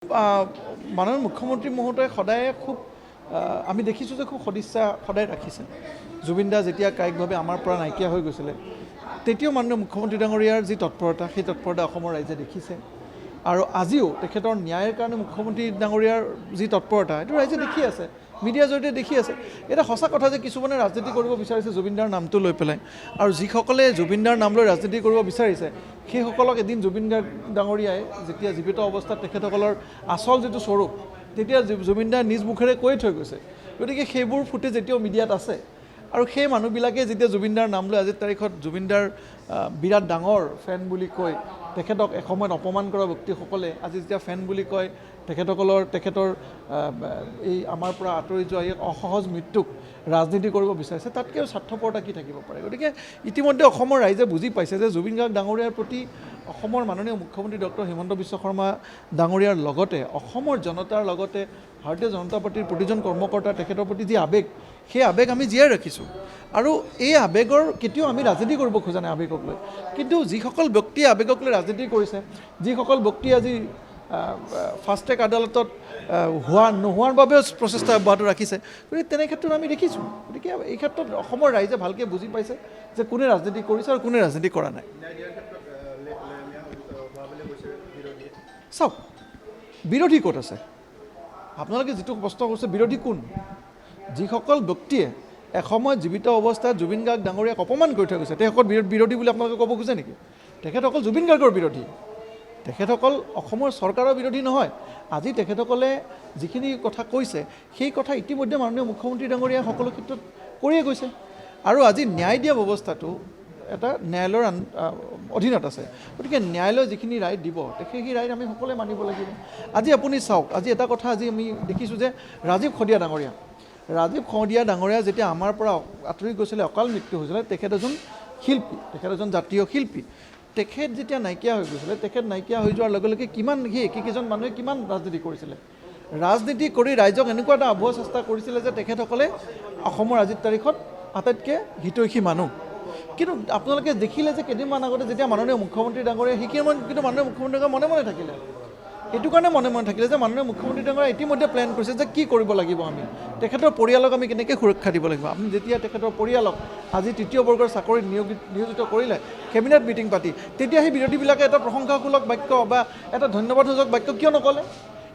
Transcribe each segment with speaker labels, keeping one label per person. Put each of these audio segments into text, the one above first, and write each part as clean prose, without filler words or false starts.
Speaker 1: মাননীয় মুখ্যমন্ত্ৰী মহোদয়ে সদায় খুব আমি দেখিছোঁ যে খুব সদিচ্ছা সদায় ৰাখিছে। জুবিন দা যেতিয়া কায়িকভাৱে আমাৰ পৰা নাইকিয়া হৈ গৈছিলে তেতিয়াও মাননীয় মুখ্যমন্ত্ৰী ডাঙৰীয়াৰ যি তৎপৰতা সেই তৎপৰতা অসমৰ ৰাইজে দেখিছে আৰু আজিও তেখেতৰ ন্যায়ৰ কাৰণে মুখ্যমন্ত্ৰী ডাঙৰীয়াৰ যি তৎপৰতা এইটো ৰাইজে দেখি আছে, মিডিয়াৰ জৰিয়তে দেখি আছে। এটা সঁচা কথা যে কিছুমানে ৰাজনীতি কৰিব বিচাৰিছে জুবিন দাৰ নামটো লৈ পেলাই, আৰু যিসকলে জুবিন দাৰ নাম লৈ ৰাজনীতি কৰিব বিচাৰিছে সেইসকলক এদিন জুবিন ডাঙৰীয়াই যেতিয়া জীৱিত অৱস্থাত তেখেতসকলৰ আচল যিটো স্বৰূপ তেতিয়া জুবিন দাৰ নিজ মুখেৰে কৈ থৈ গৈছে। গতিকে সেইবোৰ ফুটেজ এতিয়াও মিডিয়াত আছে আৰু সেই মানুহবিলাকে যেতিয়া জুবিন দাৰ নাম লৈ আজিৰ তাৰিখত জুবিন দাৰ বিৰাট ডাঙৰ ফেন বুলি কৈ তেখেতক এসময়ত অপমান কৰা ব্যক্তিসকলে আজি যেতিয়া ফেন বুলি কয় তেখেতৰ এই আমাৰ পৰা আঁতৰি যোৱা এই অসহজ মৃত্যুক ৰাজনীতি কৰিব বিচাৰিছে, তাতকৈ স্বাৰ্থপৰতা কি থাকিব পাৰে। গতিকে ইতিমধ্যে অসমৰ ৰাইজে বুজি পাইছে যে জুবিন গাৰ্গ ডাঙৰীয়াৰ প্ৰতি অসমৰ মাননীয় মুখ্যমন্ত্ৰী ডক্টৰ হিমন্ত বিশ্ব শৰ্মা ডাঙৰীয়াৰ লগতে অসমৰ জনতাৰ লগতে ভাৰতীয় জনতা পাৰ্টীৰ প্ৰতিজন কৰ্মকৰ্তাৰ তেখেতৰ প্ৰতি যি আৱেগ সেই আৱেগ আমি জীয়াই ৰাখিছোঁ আৰু এই আৱেগৰ কেতিয়াও আমি ৰাজনীতি কৰিব খোজা নাই আৱেগক লৈ। কিন্তু যিসকল ব্যক্তিয়ে আৱেগক লৈ ৰাজনীতি কৰিছে, যিসকল ব্যক্তিয়ে আজি ফাষ্ট ট্ৰেক আদালতত নোহোৱাৰ বাবেও প্ৰচেষ্টা অব্যাহত ৰাখিছে, গতিকে তেনে ক্ষেত্ৰত আমি দেখিছোঁ। গতিকে এই ক্ষেত্ৰত অসমৰ ৰাইজে ভালকৈ বুজি পাইছে যে কোনে ৰাজনীতি কৰিছে আৰু কোনে ৰাজনীতি কৰা নাই। চাওক, বিৰোধী ক'ত আছে? আপোনালোকে যিটো প্ৰশ্ন কৰিছে বিৰোধী কোন? যিসকল ব্যক্তিয়ে এসময়ত জীৱিত অৱস্থাত জুবিন গাৰ্গ ডাঙৰীয়াক অপমান কৰি থৈ গৈছে তেখেতসকল বিৰোধী বুলি আপোনালোকে ক'ব খোজে নেকি? তেখেতসকল জুবিন গাৰ্গৰ বিৰোধী, তেখেতসকল অসমৰ চৰকাৰৰ বিৰোধী নহয়। আজি তেখেতসকলে যিখিনি কথা কৈছে সেই কথা ইতিমধ্যে মাননীয় মুখ্যমন্ত্ৰী ডাঙৰীয়াই সকলো ক্ষেত্ৰত কৰিয়ে গৈছে আৰু আজি ন্যায় দিয়া ব্যৱস্থাটো এটা ন্যায়ালয়ৰ অধীনত আছে। গতিকে ন্যায়ালয়ে যিখিনি ৰায় দিব সেই ৰায় আমি সকলোৱে মানিব লাগিব। আজি আপুনি চাওক, আজি এটা কথা আজি আমি দেখিছোঁ যে ৰাজীৱ খদিয়া ডাঙৰীয়া যেতিয়া আমাৰ পৰা আঁতৰি গৈছিলে, অকাল মৃত্যু হৈছিলে, তেখেত এজন শিল্পী, তেখেত এজন জাতীয় শিল্পী। তেখেত যেতিয়া নাইকিয়া হৈ গৈছিলে, তেখেত নাইকিয়া হৈ যোৱাৰ লগে লগে কিমান সেই একেকেইজন মানুহে কিমান ৰাজনীতি কৰিছিলে, ৰাজনীতি কৰি ৰাইজক এনেকুৱা এটা আবুৱা চেষ্টা কৰিছিলে যে তেখেতসকলে অসমৰ আজিৰ তাৰিখত আটাইতকৈ হিতৈষী মানুহ। কিন্তু আপোনালোকে দেখিলে যে কেইদিনমান আগতে যেতিয়া মাননীয় মুখ্যমন্ত্ৰী ডাঙৰীয়া সেইখিনি কিন্তু মাননীয় মুখ্যমন্ত্ৰী ডাঙৰীয়া মনে মনে থাকিলে। এইটো কাৰণে মনে থাকিলে যে মাননীয় মুখ্যমন্ত্ৰী ডাঙৰীয়া ইতিমধ্যে প্লেন কৰিছে যে কি কৰিব লাগিব, আমি তেখেতৰ পৰিয়ালক আমি কেনেকৈ সুৰক্ষা দিব লাগিব। আপুনি যেতিয়া তেখেতৰ পৰিয়ালক আজি তৃতীয় বৰ্গৰ চাকৰিত নিয়োজিত কৰিলে, কেবিনেট মিটিং পাতি, তেতিয়া সেই বিৰোধীবিলাকে এটা প্ৰশংসাসূলক বাক্য বা এটা ধন্যবাদসূচক বাক্য কিয় নক'লে?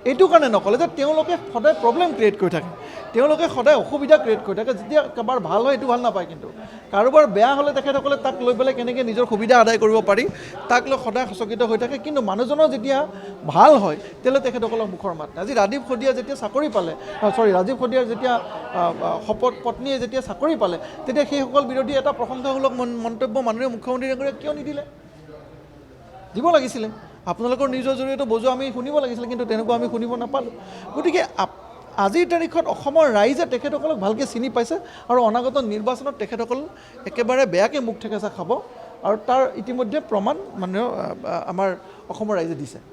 Speaker 1: এইটো কাৰণে নক'লে যে তেওঁলোকে সদায় প্ৰব্লেম ক্ৰিয়েট কৰি থাকে, তেওঁলোকে সদায় অসুবিধা ক্ৰিয়েট কৰি থাকে। যেতিয়া কাৰোবাৰ ভাল হয় এইটো ভাল নাপায়, কিন্তু কাৰোবাৰ বেয়া হ'লে তেখেতসকলে তাক লৈ পেলাই কেনেকৈ নিজৰ সুবিধা আদায় কৰিব পাৰি তাক লৈ সদায় সচকিত হৈ থাকে। কিন্তু মানুহজনৰ যেতিয়া ভাল হয় তেতিয়াহ'লে তেখেতসকলৰ মুখৰ মাত নাই। আজি ৰাজীৱ খদিয়া যেতিয়া চাকৰি পালে, ৰাজীৱ খদিয়াৰ যেতিয়া পত্নীয়ে যেতিয়া চাকৰি পালে, তেতিয়া সেইসকল বিৰোধী এটা প্ৰশংসাসূলক মন্তব্য মাননীয় মুখ্যমন্ত্ৰী ডাঙৰীয়াক কিয় নিদিলে? দিব লাগিছিলে। আপোনালোকৰ নিউজৰ জৰিয়তে বজোৱা আমি শুনিব লাগিছিলে, কিন্তু তেনেকুৱা আমি শুনিব নাপালোঁ। গতিকে আজিৰ তাৰিখত অসমৰ ৰাইজে তেখেতসকলক ভালকৈ চিনি পাইছে আৰু অনাগত নিৰ্বাচনত তেখেতসকল একেবাৰে বেয়াকৈ মুখ ঠেকেচা খাব আৰু তাৰ ইতিমধ্যে প্ৰমাণ মাননীয় আমাৰ অসমৰ ৰাইজে দিছে।